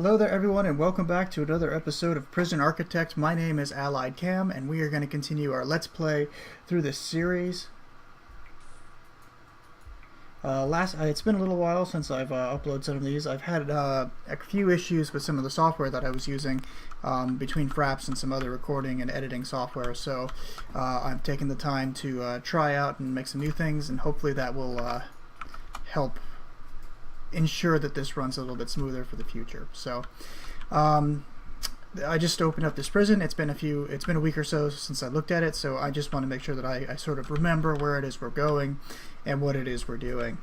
Hello there everyone and welcome back to another episode of Prison Architect. My name is Allied Cam and we are going to continue our Let's Play through this series. It's been a little while since I've uploaded some of these. I've had a few issues with some of the software that I was using between Fraps and some other recording and editing software, so I've taken the time to try out and make some new things, and hopefully that will help ensure that this runs a little bit smoother for the future. So I just opened up this prison. It's been a week or so since I looked at it, so I just want to make sure that I sort of remember where it is we're going and what it is we're doing.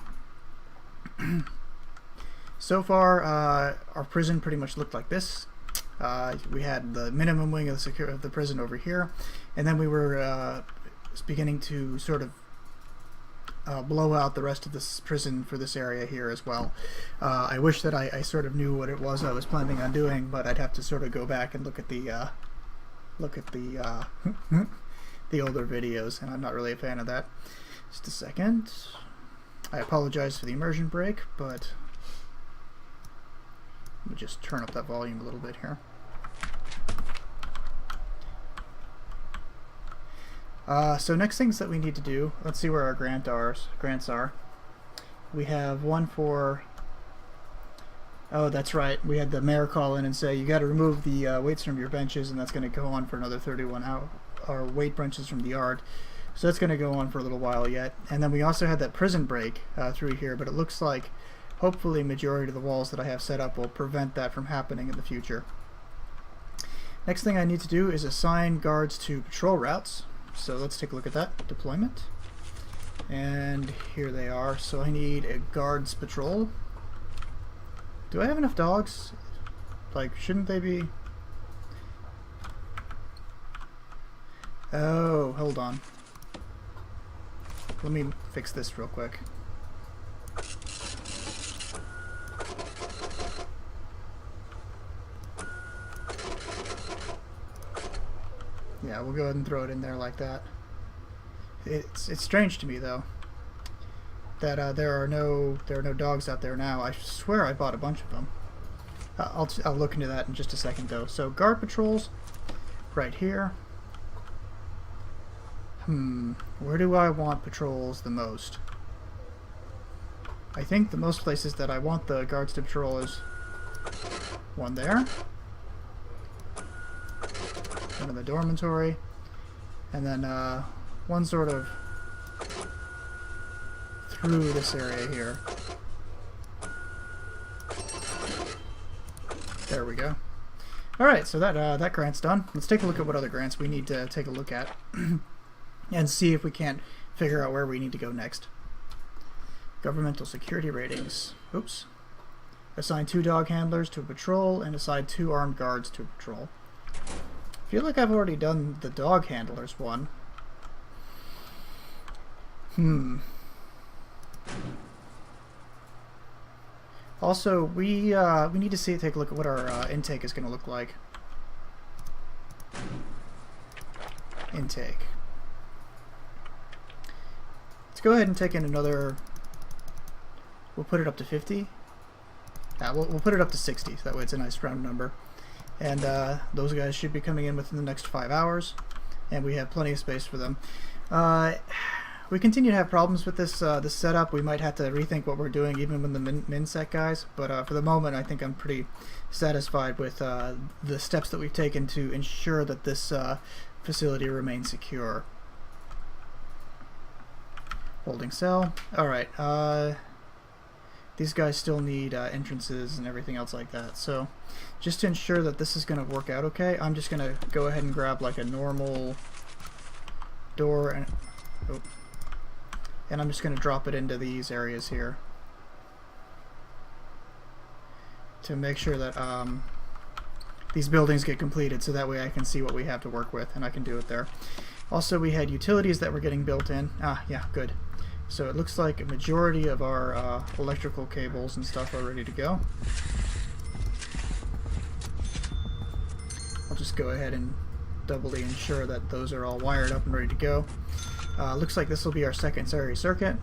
So far our prison pretty much looked like this. We had the minimum wing of the prison over here, and then we were beginning to sort of blow out the rest of this prison for this area here as well. I wish that I sort of knew what it was I was planning on doing, but I'd have to sort of go back and look at the the older videos, and I'm not really a fan of that. Just a second. I apologize for the immersion break, but let me just turn up that volume a little bit here. So next things that we need to do, let's see where our grants are. We have one for, oh that's right, we had the mayor call in and say you got to remove the weights from your benches, and that's going to go on for another 31 hour weight benches from the yard. So that's going to go on for a little while yet. And then we also had that prison break through here, but it looks like hopefully majority of the walls that I have set up will prevent that from happening in the future. Next thing I need to do is assign guards to patrol routes. So let's take a look at that deployment, and here they are. So I need a guards patrol. Do I have enough dogs? Like, shouldn't they be? Oh, hold on, let me fix this real quick. Yeah, we'll go ahead and throw it in there like that. It's strange to me though that there are no dogs out there now. I swear I bought a bunch of them. I'll look into that in just a second though. So guard patrols right here. Where do I want patrols the most? I think the most places that I want the guards to patrol is one there, one in the dormitory, and then one sort of through this area here. There we go. Alright, so that grant's done. Let's take a look at what other grants we need to take a look at and see if we can't figure out where we need to go next. Governmental security ratings. Oops. Assign 2 dog handlers to a patrol and assign 2 armed guards to a patrol. I feel like I've already done the dog handlers one. Also, we need to take a look at what our intake is going to look like. Intake. Let's go ahead and take in another. We'll put it up to 50. We'll put it up to 60, so that way it's a nice round number. And those guys should be coming in within the next 5 hours, and we have plenty of space for them. We continue to have problems with this setup. We might have to rethink what we're doing even with the MinSec guys, but for the moment I think I'm pretty satisfied with the steps that we've taken to ensure that this facility remains secure. Holding cell. Alright, these guys still need entrances and everything else like that, so just to ensure that this is going to work out okay, I'm just going to go ahead and grab like a normal door, and I'm just going to drop it into these areas here to make sure that these buildings get completed, so that way I can see what we have to work with and I can do it there. Also, we had utilities that were getting built in. Yeah, good. So it looks like a majority of our electrical cables and stuff are ready to go. I'll just go ahead and doubly ensure that those are all wired up and ready to go. Looks like this will be our secondary circuit.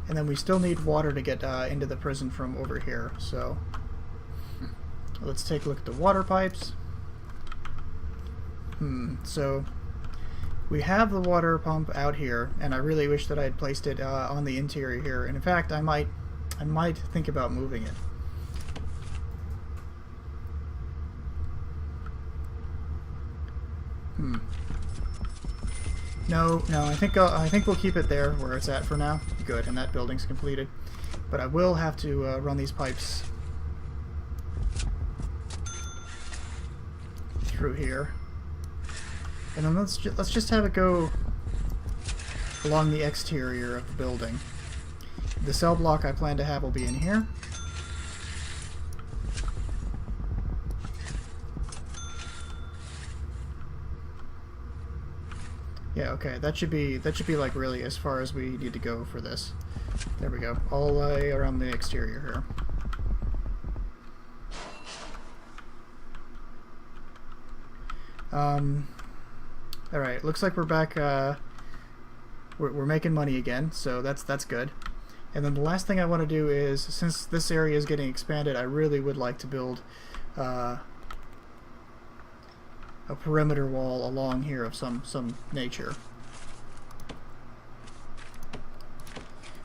And then we still need water to get into the prison from over here. So Let's take a look at the water pipes. So we have the water pump out here, and I really wish that I had placed it on the interior here. And in fact, I might think about moving it. No, I think we'll keep it there where it's at for now. Good, and that building's completed. But I will have to run these pipes through here, and then let's just have it go along the exterior of the building. The cell block I plan to have will be in here. Yeah, okay, that should be like really as far as we need to go for this. There we go, all the way around the exterior here. Alright, looks like we're back, we're making money again, so that's good. And then the last thing I want to do is, since this area is getting expanded, I really would like to build a perimeter wall along here of some nature.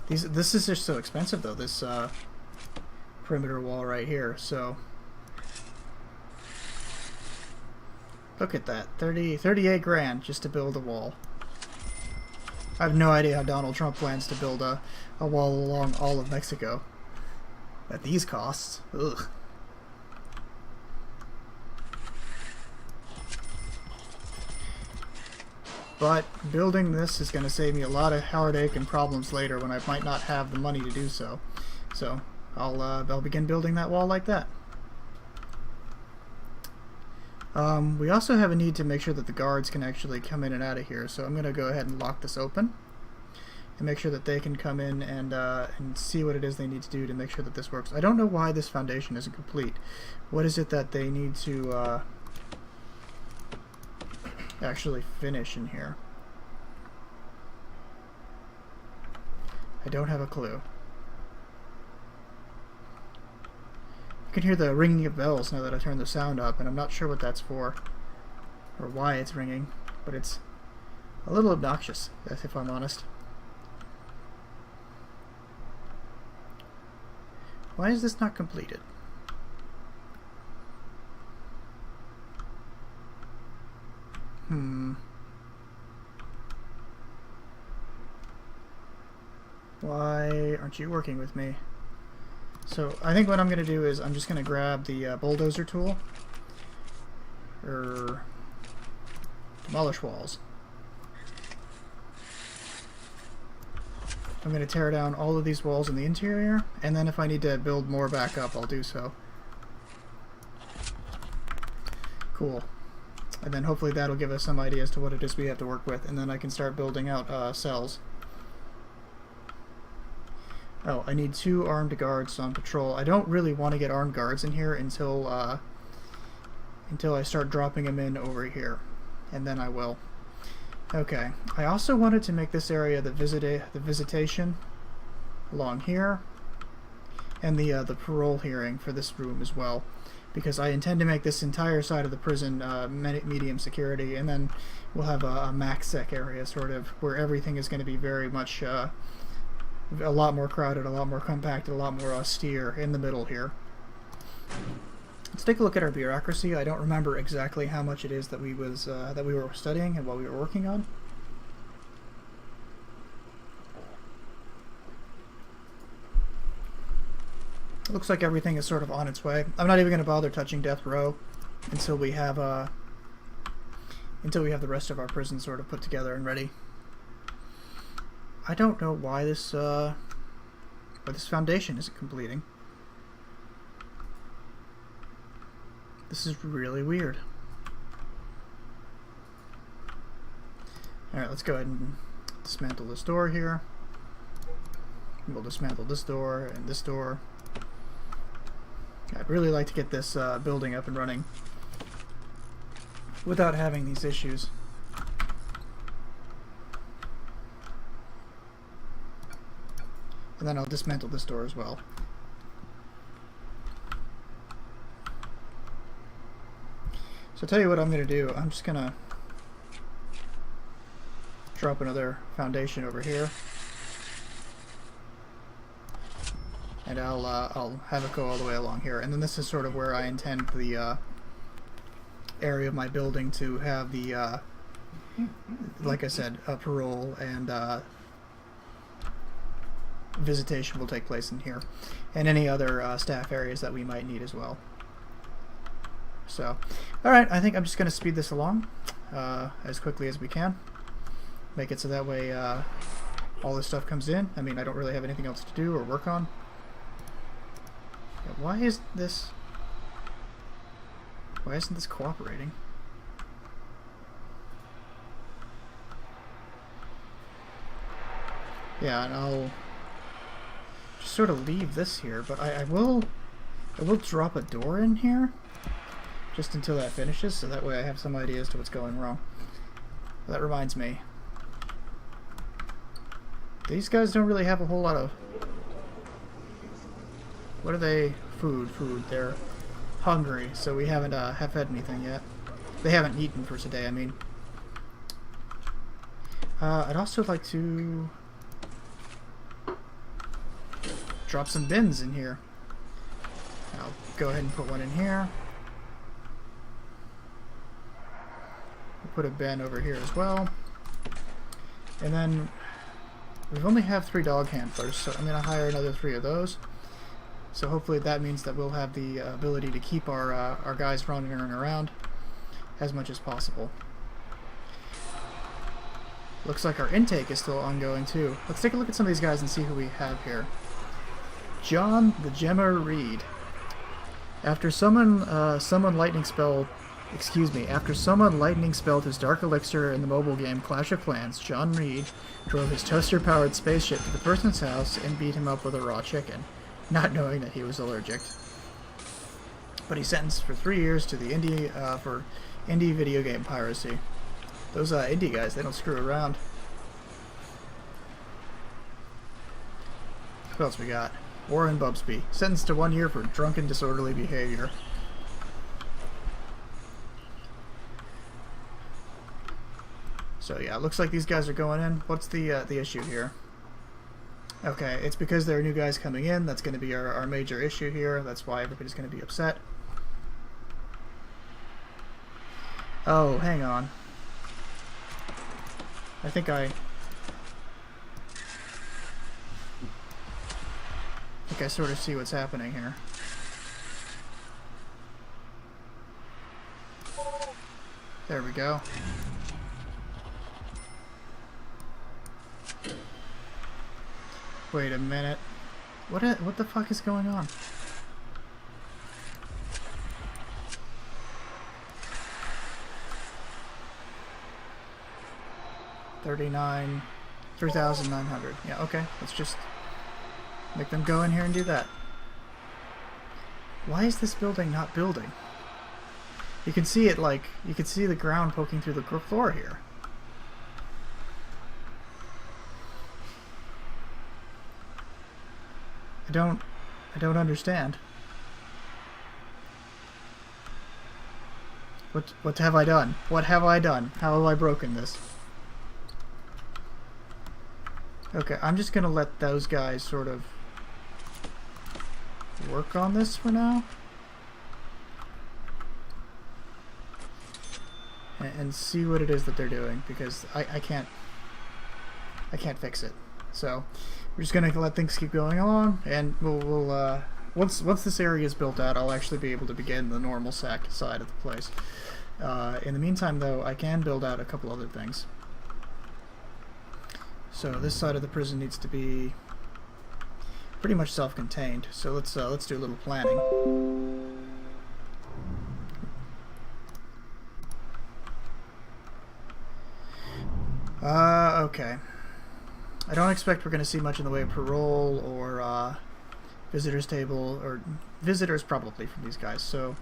This is just so expensive though, this perimeter wall right here, so look at that, 38 grand just to build a wall. I have no idea how Donald Trump plans to build a wall along all of Mexico at these costs. Ugh. But building this is going to save me a lot of heartache and problems later when I might not have the money to do so. So I'll begin building that wall like that. We also have a need to make sure that the guards can actually come in and out of here, so I'm going to go ahead and lock this open and make sure that they can come in and see what it is they need to do to make sure that this works. I don't know why this foundation isn't complete. What is it that they need to actually finish in here? I don't have a clue. I can hear the ringing of bells now that I turned the sound up, and I'm not sure what that's for or why it's ringing, but it's a little obnoxious, if I'm honest. Why is this not completed? Why aren't you working with me? So I think what I'm going to do is I'm just going to grab the bulldozer tool, or demolish walls. I'm going to tear down all of these walls in the interior, and then if I need to build more back up, I'll do so. Cool. And then hopefully that'll give us some idea as to what it is we have to work with, and then I can start building out cells. Oh, I need 2 armed guards on patrol. I don't really want to get armed guards in here until I start dropping them in over here, and then I will. Okay, I also wanted to make this area the visitation along here, and the parole hearing for this room as well, because I intend to make this entire side of the prison medium security, and then we'll have a max sec area sort of where everything is going to be very much a lot more crowded, a lot more compacted, a lot more austere in the middle here. Let's take a look at our bureaucracy. I don't remember exactly how much it is that we were studying and what we were working on. It looks like everything is sort of on its way. I'm not even going to bother touching death row until we have the rest of our prison sort of put together and ready. I don't know why this foundation isn't completing. This is really weird. Alright, let's go ahead and dismantle this door here. We'll dismantle this door and this door. I'd really like to get this building up and running without having these issues. And then I'll dismantle this door as well. So I'll tell you what I'm going to do. I'm just going to drop another foundation over here. And I'll have it go all the way along here. And then this is sort of where I intend the area of my building to have the, like I said, parole and visitation will take place in here. And any other staff areas that we might need as well. So, alright, I think I'm just going to speed this along as quickly as we can. Make it so that way all this stuff comes in. I mean, I don't really have anything else to do or work on. Why isn't this cooperating? Yeah, and I'll just sort of leave this here, but I will drop a door in here just until that finishes, so that way I have some idea as to what's going wrong. That reminds me. These guys don't really have a whole lot of... What are they? Food. They're hungry, so we haven't have fed anything yet. They haven't eaten for today, I mean. I'd also like to drop some bins in here. I'll go ahead and put one in here. We'll put a bin over here as well. And then we only have 3 dog handlers, so I'm going to hire another 3 of those. So hopefully that means that we'll have the ability to keep our guys running around as much as possible. Looks like our intake is still ongoing too. Let's take a look at some of these guys and see who we have here. John the Gemma Reed. After someone lightning spelled his dark elixir in the mobile game Clash of Clans, John Reed drove his toaster-powered spaceship to the person's house and beat him up with a raw chicken, not knowing that he was allergic. But he's sentenced for 3 years to the indie video game piracy. Those indie guys, they don't screw around. What else we got? Warren Bubsby, sentenced to 1 year for drunken disorderly behavior. So yeah, it looks like these guys are going in. What's the issue here? Okay, it's because there are new guys coming in. That's going to be our major issue here. That's why everybody's going to be upset. Oh, hang on. I think I sort of see what's happening here. There we go. Wait a minute. What the fuck is going on? $3,900. Yeah, okay. Let's just make them go in here and do that. Why is this building not building? You can see it like, you can see the ground poking through the floor here. I don't understand. What have I done? What have I done? How have I broken this? Okay, I'm just gonna let those guys sort of work on this for now. And see what it is that they're doing, because I can't fix it. So we're just gonna let things keep going along, and we'll once this area is built out, I'll actually be able to begin the normal sack side of the place. In the meantime, though, I can build out a couple other things. So this side of the prison needs to be pretty much self-contained. So let's do a little planning. Okay. I don't expect we're going to see much in the way of parole or visitors table, or visitors probably from these guys. So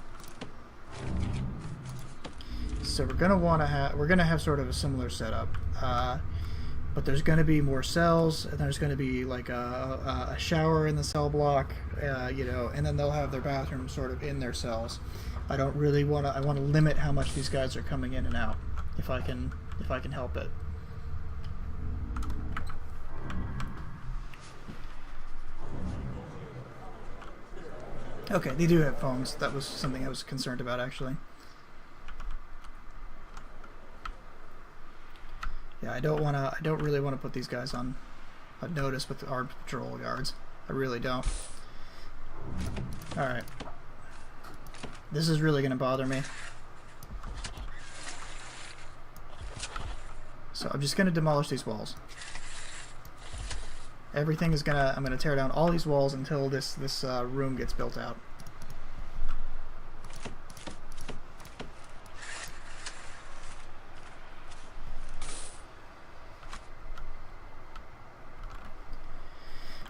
we're going to have sort of a similar setup. but there's going to be more cells, and there's going to be like a shower in the cell block, you know, and then they'll have their bathroom sort of in their cells. I don't really want to. I want to limit how much these guys are coming in and out, if I can help it. Okay, they do have phones. That was something I was concerned about, actually. Yeah, I don't really want to put these guys on a notice with the armed patrol guards. I really don't. Alright. This is really going to bother me. So I'm just going to demolish these walls. Everything is gonna... I'm gonna tear down all these walls until this room gets built out.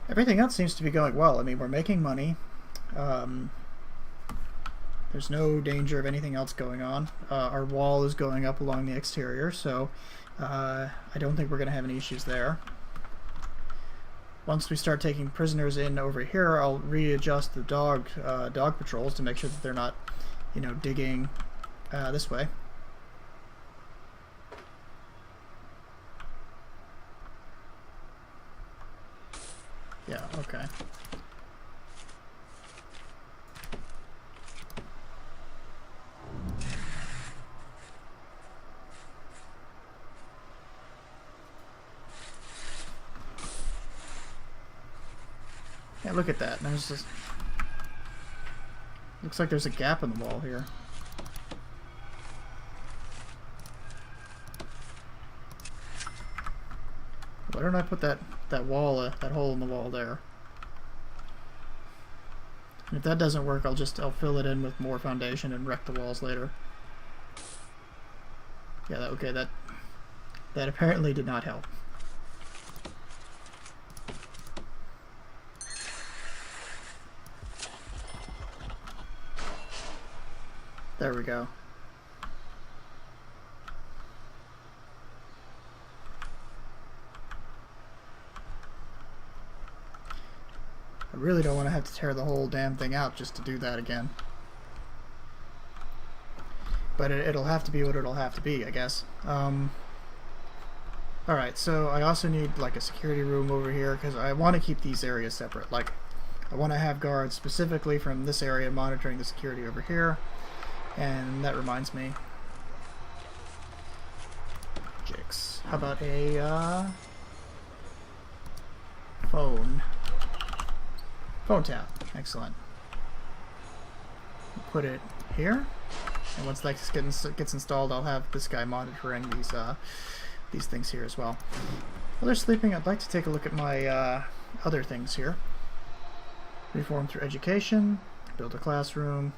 Everything else seems to be going well. I mean, we're making money. There's no danger of anything else going on. Our wall is going up along the exterior, so I don't think we're going to have any issues there. Once we start taking prisoners in over here, I'll readjust the dog patrols to make sure that they're not, you know, digging this way. Yeah, okay. Yeah, look at that. There's just... Looks like there's a gap in the wall here. Why don't I put that wall, that hole in the wall there? And if that doesn't work, I'll fill it in with more foundation and wreck the walls later. Yeah, okay, that apparently did not help. There we go. I really don't want to have to tear the whole damn thing out just to do that again. But it'll have to be what it'll have to be, I guess. Alright, so I also need like a security room over here because I want to keep these areas separate. Like, I want to have guards specifically from this area monitoring the security over here. And that reminds me. Jix. How about a phone? Phone tap. Excellent. Put it here. And once that gets installed, I'll have this guy monitoring these things here as well. While they're sleeping, I'd like to take a look at my other things here. Reform through education. Build a classroom.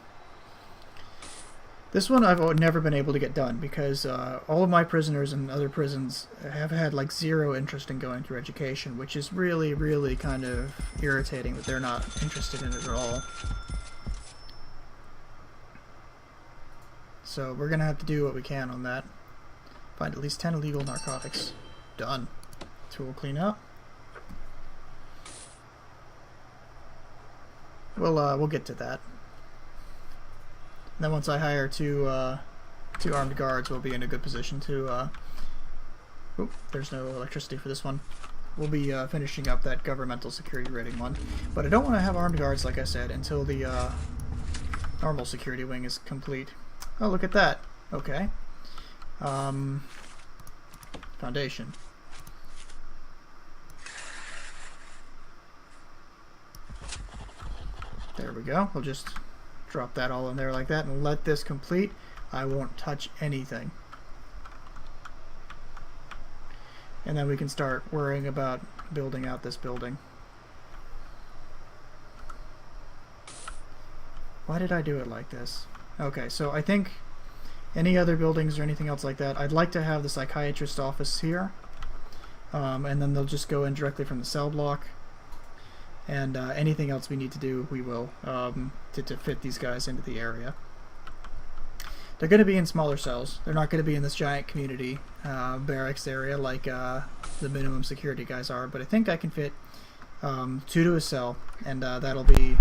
This one I've never been able to get done because all of my prisoners in other prisons have had like zero interest in going through education, which is really, really kind of irritating that they're not interested in it at all. So we're going to have to do what we can on that. Find at least 10 illegal narcotics. Done. Tool clean up. We'll get to that. And then once I hire two armed guards, we'll be in a good position to... Oop, there's no electricity for this one. We'll be finishing up that governmental security rating one. But I don't want to have armed guards, like I said, until the normal security wing is complete. Oh, look at that. Okay. Foundation. There we go. We'll just drop that all in there like that and let this complete. I won't touch anything. And then we can start worrying about building out this building. Why did I do it like this? Okay, so I think any other buildings or anything else like that, I'd like to have the psychiatrist office here. And then they'll just go in directly from the cell block. And anything else we need to do, we will, to fit these guys into the area. They're going to be in smaller cells. They're not going to be in this giant community barracks area like the minimum security guys are. But I think I can fit 2 to a cell, and that'll be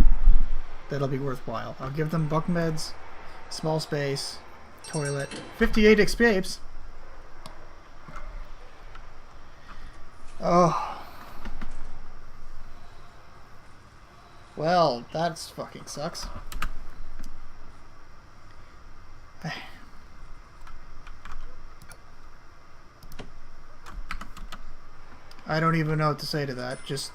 worthwhile. I'll give them bunk beds, small space, toilet, 58 escapes. Oh. Well, that's fucking sucks. I don't even know what to say to that. Just...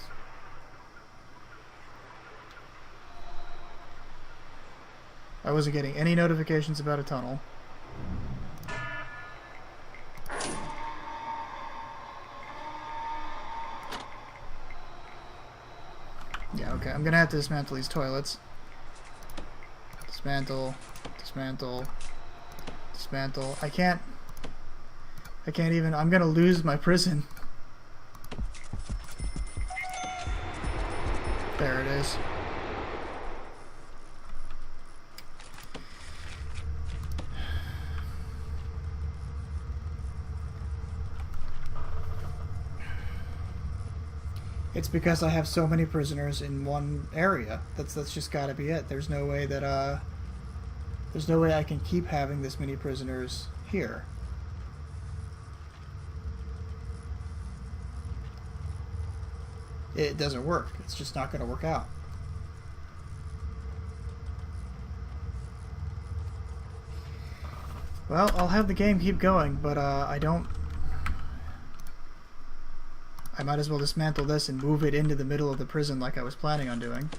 I wasn't getting any notifications about a tunnel. Yeah, okay. I'm gonna have to dismantle these toilets. Dismantle. Dismantle. Dismantle. I can't even... I'm gonna lose my prison. There it is. It's because I have so many prisoners in one area. That's just gotta be it. There's no way that there's no way I can keep having this many prisoners here. It doesn't work. It's just not going to work out. Well, I'll have the game keep going, but I might as well dismantle this and move it into the middle of the prison like I was planning on doing.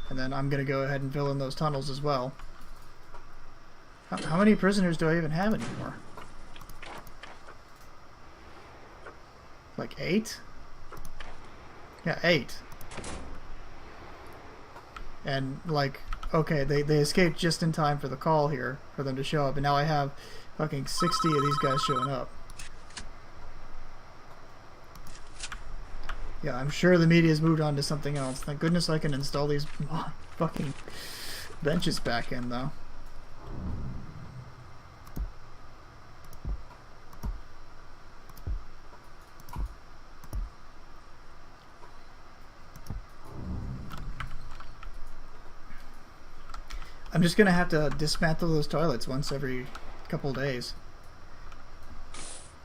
And then I'm going to go ahead and fill in those tunnels as well. How many prisoners do I even have anymore? Like 8? Yeah, 8. And like, okay, they escaped just in time for the call here, for them to show up, and now I have fucking 60 of these guys showing up. Yeah, I'm sure the media's moved on to something else. Thank goodness I can install these fucking benches back in, though. I'm just gonna have to dismantle those toilets once every couple days,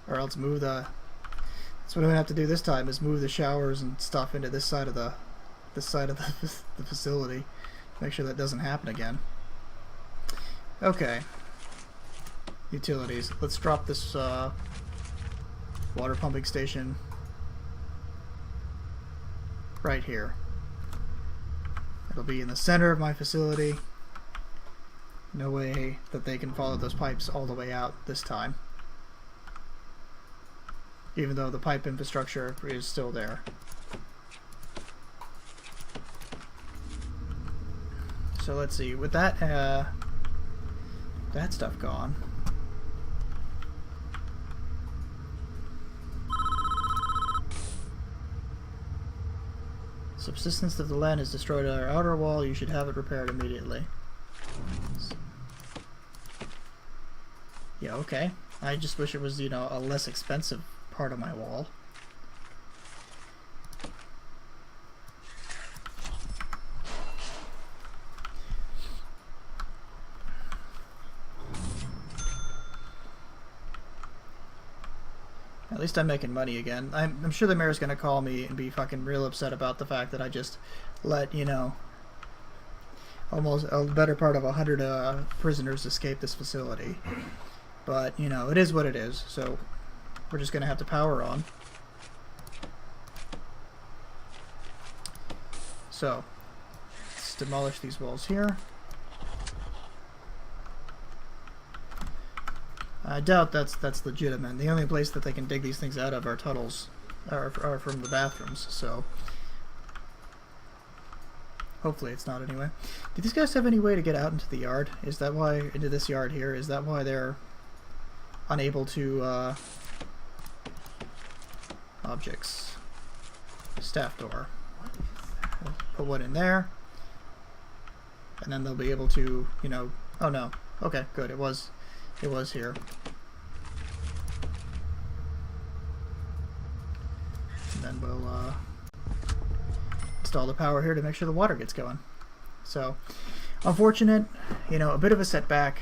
or else move the... That's what I'm gonna have to do this time, is move the showers and stuff into this side of the the facility. Make sure that doesn't happen again. Okay. Utilities. Let's drop this water pumping station right here. It'll be in the center of my facility. No way that they can follow those pipes all the way out this time. Even though the pipe infrastructure is still there. So let's see, with that that stuff gone. Subsistence of the land has destroyed our outer wall. You should have it repaired immediately. Yeah, okay. I just wish it was, you know, a less expensive part of my wall. At least I'm making money again. I'm sure the mayor's gonna call me and be fucking real upset about the fact that I just let, you know, almost a better part of 100 prisoners escape this facility. But, you know, it is what it is, so we're just gonna have to power on. So, let's demolish these walls here. I doubt that's legitimate. The only place that they can dig these things out of are tunnels, are from the bathrooms, so hopefully it's not anyway. Do these guys have any way to get out into the yard? Is that why, into this yard here, is that why they're unable to, objects. Staff door. We'll put one in there. and then they'll be able to, you know, oh no, okay, good, it was here. And then we'll install the power here to make sure the water gets going. So, unfortunate, you know, a bit of a setback.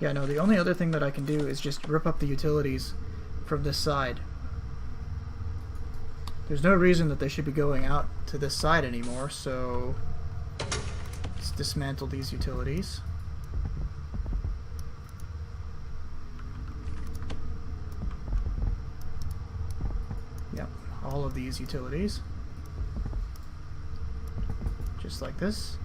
Yeah, no, the only other thing that I can do is just rip up the utilities from this side. There's no reason that they should be going out to this side anymore, so let's dismantle these utilities. Yep, all of these utilities. Just like this.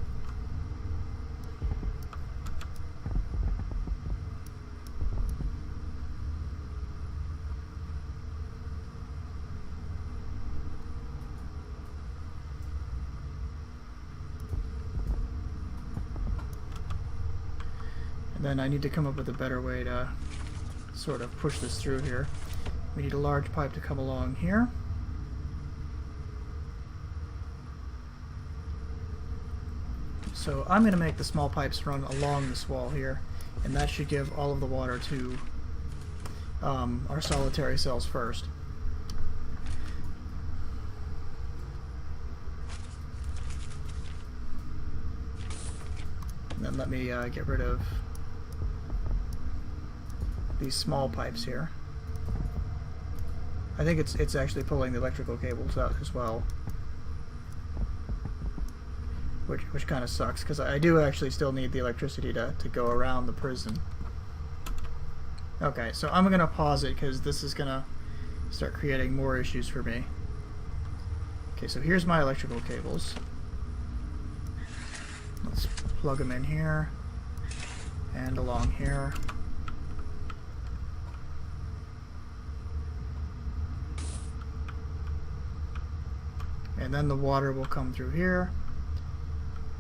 And then I need to come up with a better way to sort of push this through here. We need a large pipe to come along here. So I'm going to make the small pipes run along this wall here, and that should give all of the water to our solitary cells first. And then let me get rid of these small pipes here. I think it's actually pulling the electrical cables out as well, which kind of sucks, because I do actually still need the electricity to go around the prison. Okay, so I'm gonna pause it because this is gonna start creating more issues for me. Okay, so here's my electrical cables. Let's plug them in here and along here. And then the water will come through here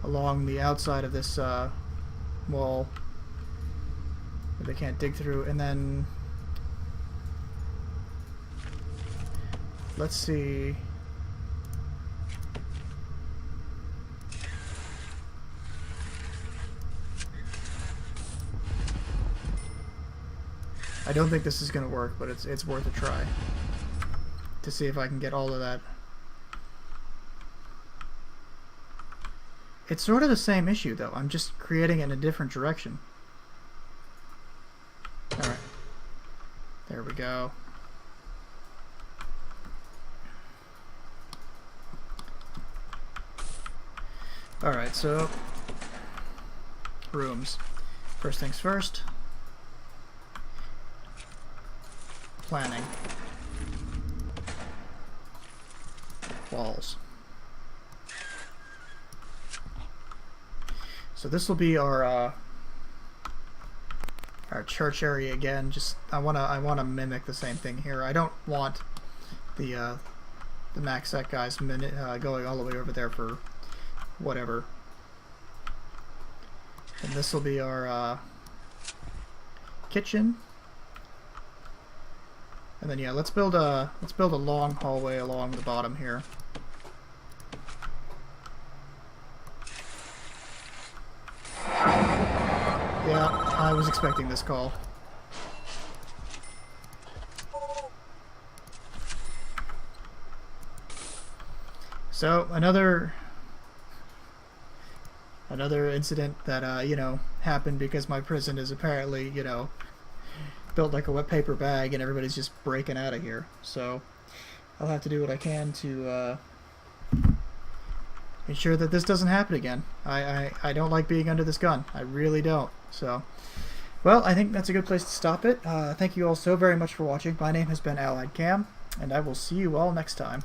along the outside of this wall that they can't dig through, and then let's see. I don't think this is going to work, but it's worth a try to see if I can get all of that. It's sort of the same issue, though. I'm just creating it in a different direction. Alright. There we go. Alright, so rooms. First things first. Planning. Walls. So this will be our church area again. Just I wanna mimic the same thing here. I don't want the MaxSec guys going all the way over there for whatever. And this will be our kitchen. And then yeah, let's build a long hallway along the bottom here. Yeah, I was expecting this call. So another incident that you know, happened because my prison is apparently, you know, built like a wet paper bag and everybody's just breaking out of here. So I'll have to do what I can to ensure that this doesn't happen again. I don't like being under this gun. I really don't. So, well, I think that's a good place to stop it. Thank you all so very much for watching. My name has been Allied Cam, and I will see you all next time.